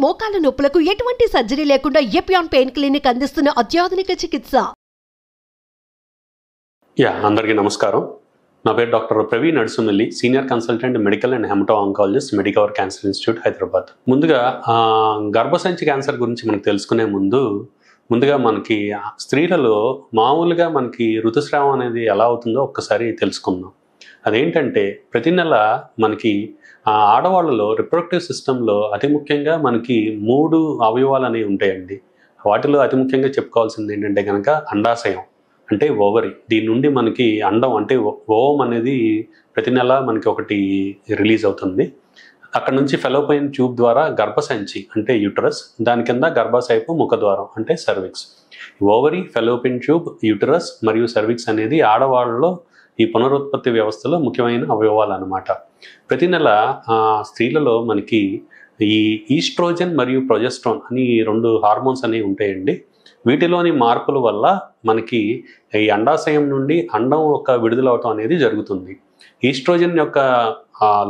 మోకాల నొప్పులకు ఎటువంటి సర్జరీ లేకుండా ఎపియాన్ పెయిన్ క్లినిక్ అందిస్తున్న అత్యాధునిక చికిత్స. అందరికీ నమస్కారం. నా పేరు doctor Praveen Nadusumilli, senior consultant medical and hemato oncologist, Medicover cancer institute, Hyderabad. ముందుగా గర్భసంచి క్యాన్సర్ గురించి మనకు తెలుసుకునే ముందుగా మనకి స్త్రీలలో మామూలుగా మనకి ఋతుస్రావం అనేది ఎలా అవుతుందో ఒక్కసారి తెలుసుకుందాం. అదేంటంటే ప్రతి నెల మనకి ఆడవాళ్ళలో రిప్రొడక్టివ్ సిస్టంలో అతి ముఖ్యంగా మనకి 3 అవయవాలు అనేవి ఉంటాయండి. వాటిలో అతి ముఖ్యంగా చెప్పుకోవాల్సింది ఏంటంటే కనుక అండాశయం అంటే ఓవరీ. దీని నుండి మనకి అండం అంటే ఓవం అనేది ప్రతి నెల మనకి ఒకటి రిలీజ్ అవుతుంది. అక్కడ నుంచి ఫెలోపియన్ ట్యూబ్ ద్వారా గర్భసంచి అంటే యూటరస్, దాని కింద గర్భాశయపు ముఖద్వారం అంటే cervix. Ovary, fallopian tube, uterus మరియు సర్విక్స్ అనేది ఆడవాళ్ళలో ఈ పునరుత్పత్తి వ్యవస్థలో ముఖ్యమైన అవయవాలు అన్నమాట. ప్రతి నెల స్త్రీలలో మనకి ఈ ఈస్ట్రోజన్ మరియు ప్రొజెస్ట్రాన్ అని 2 హార్మోన్స్ అనేవి ఉంటాయండి. వీటిలోని మార్పుల వల్ల మనకి ఈ అండాశయం నుండి అండం ఒక విడుదలవటం అనేది జరుగుతుంది. ఈస్ట్రోజన్ యొక్క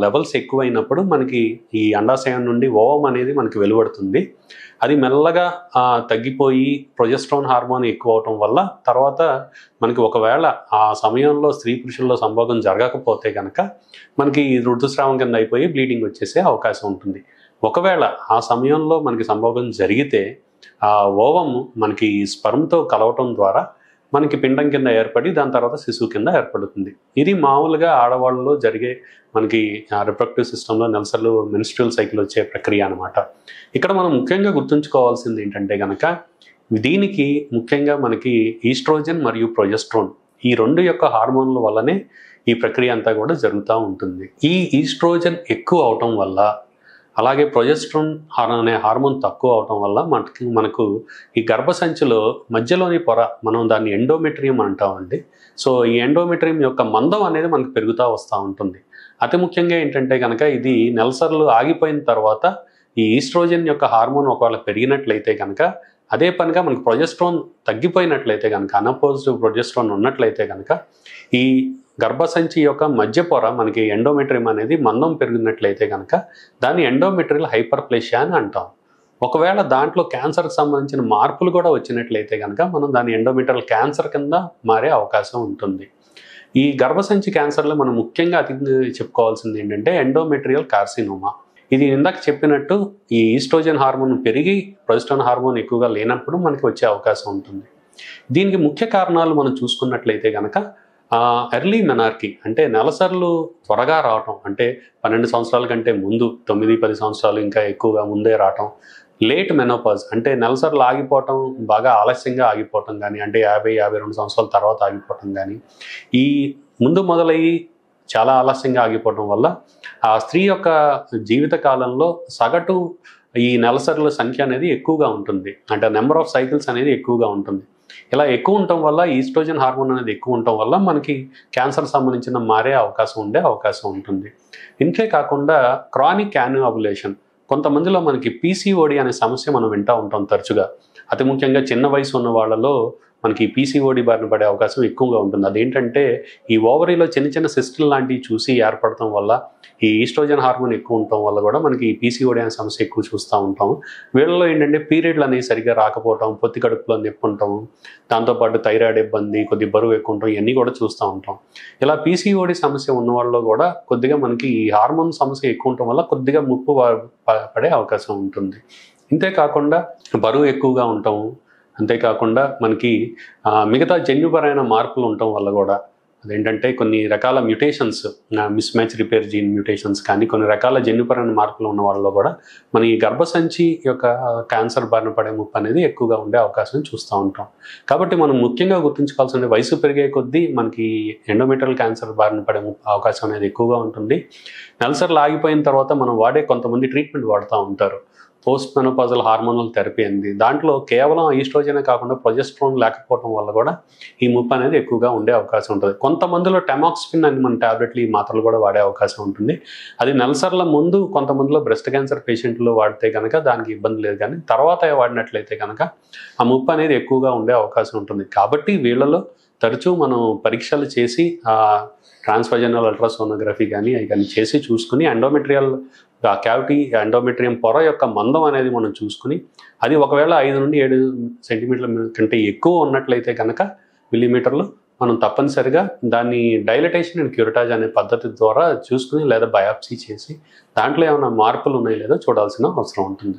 లెవెల్స్ ఎక్కువైనప్పుడు మనకి ఈ అండాశయం నుండి ఓవం అనేది మనకి వెలువడుతుంది. అది మెల్లగా తగ్గిపోయి ప్రొజెస్ట్రాన్ హార్మోన్ ఎక్కువ అవటం వల్ల తర్వాత మనకి ఒకవేళ ఆ సమయంలో స్త్రీ పురుషుల్లో సంభోగం జరగకపోతే కనుక మనకి ఋతుస్రావం కింద అయిపోయి బ్లీడింగ్ వచ్చేసే అవకాశం ఉంటుంది. ఒకవేళ ఆ సమయంలో మనకి సంభోగం జరిగితే ఆ ఓవం మనకి స్పర్మ్తో కలవటం ద్వారా మనకి పిండం కింద ఏర్పడి దాని తర్వాత శిశువు కింద ఏర్పడుతుంది. ఇది మామూలుగా ఆడవాళ్ళలో జరిగే మనకి రిప్రొడక్టివ్ సిస్టంలో నెలసర్లు మెన్స్ట్రువల్ సైకిల్ వచ్చే ప్రక్రియ అనమాట. ఇక్కడ మనం ముఖ్యంగా గుర్తుంచుకోవాల్సింది ఏంటంటే కనుక దీనికి ముఖ్యంగా మనకి ఈస్ట్రోజన్ మరియు ప్రొజెస్ట్రాన్ ఈ 2 యొక్క హార్మోన్ల వల్లనే ఈ ప్రక్రియ అంతా కూడా జరుగుతూ ఉంటుంది. ఈ ఈస్ట్రోజన్ ఎక్కువ అవటం వల్ల అలాగే ప్రొజెస్ట్రాన్ అనే హార్మోన్ తక్కువ అవటం వల్ల మనకు ఈ గర్భసంచిలో మధ్యలోని పొర, మనం దాన్ని ఎండోమెట్రియం అంటామండి. సో ఈ ఎండోమెట్రియం యొక్క మందం అనేది మనకు పెరుగుతూ వస్తూ ఉంటుంది. అతి ముఖ్యంగా ఏంటంటే కనుక ఇది నెలసర్లు ఆగిపోయిన తర్వాత ఈ ఈస్ట్రోజన్ యొక్క హార్మోన్ ఒకవేళ పెరిగినట్లయితే కనుక అదే పనిగా మనకు ప్రొజెస్ట్రాన్ తగ్గిపోయినట్లయితే కనుక, అన్అపోజ్డ్ ప్రొజెస్ట్రాన్ ఉన్నట్లయితే కనుక ఈ గర్భసంచి యొక్క మధ్య పొర మనకి ఎండోమెట్రియం అనేది మందం పెరిగినట్లయితే కనుక దాన్ని ఎండోమెట్రియల్ హైపర్ప్లేషియా అని అంటాం. ఒకవేళ దాంట్లో క్యాన్సర్కి సంబంధించిన మార్పులు కూడా వచ్చినట్లయితే కనుక మనం దాన్ని ఎండోమెట్రియల్ క్యాన్సర్ కింద మారే అవకాశం ఉంటుంది. ఈ గర్భసంచి క్యాన్సర్లో మనం ముఖ్యంగా చెప్పుకోవాల్సింది ఏంటంటే ఎండోమెట్రియల్ కార్సినోమా. ఇది ఇందాక చెప్పినట్టు ఈ ఈస్ట్రోజన్ హార్మోన్ పెరిగి ప్రొజెస్ట్రాన్ హార్మోన్ ఎక్కువగా లేనప్పుడు మనకి వచ్చే అవకాశం ఉంటుంది. దీనికి ముఖ్య కారణాలు మనం చూసుకున్నట్లయితే కనుక ఎర్లీ మెనార్కీ అంటే నెలసర్లు త్వరగా రావటం, అంటే 12 సంవత్సరాల కంటే ముందు 9-10 సంవత్సరాలు ఇంకా ఎక్కువగా ముందే రావటం. లేట్ మెనోపాజ్ అంటే నెలసర్లు ఆగిపోవటం, బాగా ఆలస్యంగా ఆగిపోవటం కానీ, అంటే 50-52 సంవత్సరాల తర్వాత ఆగిపోవటం కానీ, ఈ ముందు మొదలయ్యి చాలా ఆలస్యంగా ఆగిపోవటం వల్ల ఆ స్త్రీ యొక్క జీవిత కాలంలో సగటు ఈ నెలసర్ల సంఖ్య అనేది ఎక్కువగా ఉంటుంది. అంటే నెంబర్ ఆఫ్ సైకిల్స్ అనేది ఎక్కువగా ఉంటుంది. ఇలా ఎక్కువ ఉండటం వల్ల ఈస్ట్రోజన్ హార్మోన్ అనేది ఎక్కువ ఉండటం వల్ల మనకి క్యాన్సర్ సంబంధించిన మారే అవకాశం ఉంటుంది. ఇంతే కాకుండా క్రానిక్ యాన్యువబులేషన్, కొంతమందిలో మనకి పీసీఓడి అనే సమస్య మనం వింటూ ఉంటాం తరచుగా. అతి ముఖ్యంగా చిన్న వయసు ఉన్న వాళ్ళలో మనకి పీసీఓడి బారిన పడే అవకాశం ఎక్కువగా ఉంటుంది. అదేంటంటే ఈ ఓవరీలో చిన్న సిస్టులు లాంటివి చూసి ఏర్పడటం వల్ల, ఈ ఈస్ట్రోజన్ హార్మోన్ ఎక్కువ ఉండటం వల్ల కూడా మనకి ఈ పీసీఓడి అనే సమస్య ఎక్కువ చూస్తూ ఉంటాం. వీళ్ళలో ఏంటంటే పీరియడ్లు అనేవి సరిగ్గా రాకపోవటం, పొత్తి కడుపులో నొప్పి ఉండటం, దాంతోపాటు థైరాయిడ్ ఇబ్బంది, కొద్ది బరువు ఎక్కువ ఉండటం, ఇవన్నీ కూడా చూస్తూ ఉంటాం. ఇలా పీసీఓడి సమస్య ఉన్న వాళ్ళలో కూడా కొద్దిగా మనకి ఈ హార్మోన్ సమస్య ఎక్కువ ఉండటం వల్ల కొద్దిగా ముప్పు పడే అవకాశం ఉంటుంది. ఇంతేకాకుండా బరువు ఎక్కువగా ఉండటం, అంతేకాకుండా మనకి మిగతా జన్యుపరమైన మార్పులు ఉండటం వల్ల కూడా, అదేంటంటే కొన్ని రకాల mutations, mismatch repair gene mutations కానీ, కొన్ని రకాల జన్యుపరమైన మార్పులు ఉన్న వాళ్ళలో కూడా మన ఈ గర్భసంచి యొక్క క్యాన్సర్ బారిన పడే ముప్పు అనేది ఎక్కువగా ఉండే అవకాశం చూస్తూ ఉంటాం. కాబట్టి మనం ముఖ్యంగా గుర్తుంచుకోవాల్సిన వయసు పెరిగే కొద్దీ మనకి ఎండోమెట్రియల్ క్యాన్సర్ బారిన పడే అవకాశం అనేది ఎక్కువగా ఉంటుంది. నెలసర్లు ఆగిపోయిన తర్వాత మనం కొంతమంది ట్రీట్మెంట్ వాడుతూ ఉంటారు. పోస్ట్ మెనోపాజల్ హార్మోనల్ థెరపీ అంది. దాంట్లో కేవలం ఈస్ట్రోజనే కాకుండా ప్రొజెస్ట్రాన్ లేకపోవడం వల్ల కూడా ఈ ముప్పు అనేది ఎక్కువగా ఉండే అవకాశం ఉంటుంది. కొంతమందిలో టెమాక్స్ఫిన్ అని మన టాబ్లెట్లు, ఈ మాత్రలు కూడా వాడే అవకాశం ఉంటుంది. అది నెలసర్ల ముందు కొంతమందిలో బ్రెస్ట్ క్యాన్సర్ పేషెంట్లో వాడితే కనుక దానికి ఇబ్బంది లేదు, కానీ తర్వాత వాడినట్లయితే కనుక ఆ ముప్పు అనేది ఎక్కువగా ఉండే అవకాశం ఉంటుంది. కాబట్టి వీళ్ళలో తరచూ మనం పరీక్షలు చేసి ట్రాన్స్వజనల్ అల్ట్రాసోనోగ్రఫీ కానీ అవి కానీ చేసి చూసుకుని ఎండోమెట్రియల్ క్యావిటీ ఎండోమెట్రియం పొర యొక్క మందం అనేది మనం చూసుకుని అది ఒకవేళ 5 నుండి 7 సెంటీమీటర్ల కంటే ఎక్కువ ఉన్నట్లయితే కనుక మిల్లీమీటర్లు మనం తప్పనిసరిగా దాన్ని డైలటేషన్ అండ్ క్యూరటాజ్ అనే పద్ధతి ద్వారా చూసుకుని లేదా బయాప్సీ చేసి దాంట్లో ఏమైనా మార్పులు ఉన్నాయో లేదో చూడాల్సిన అవసరం ఉంటుంది.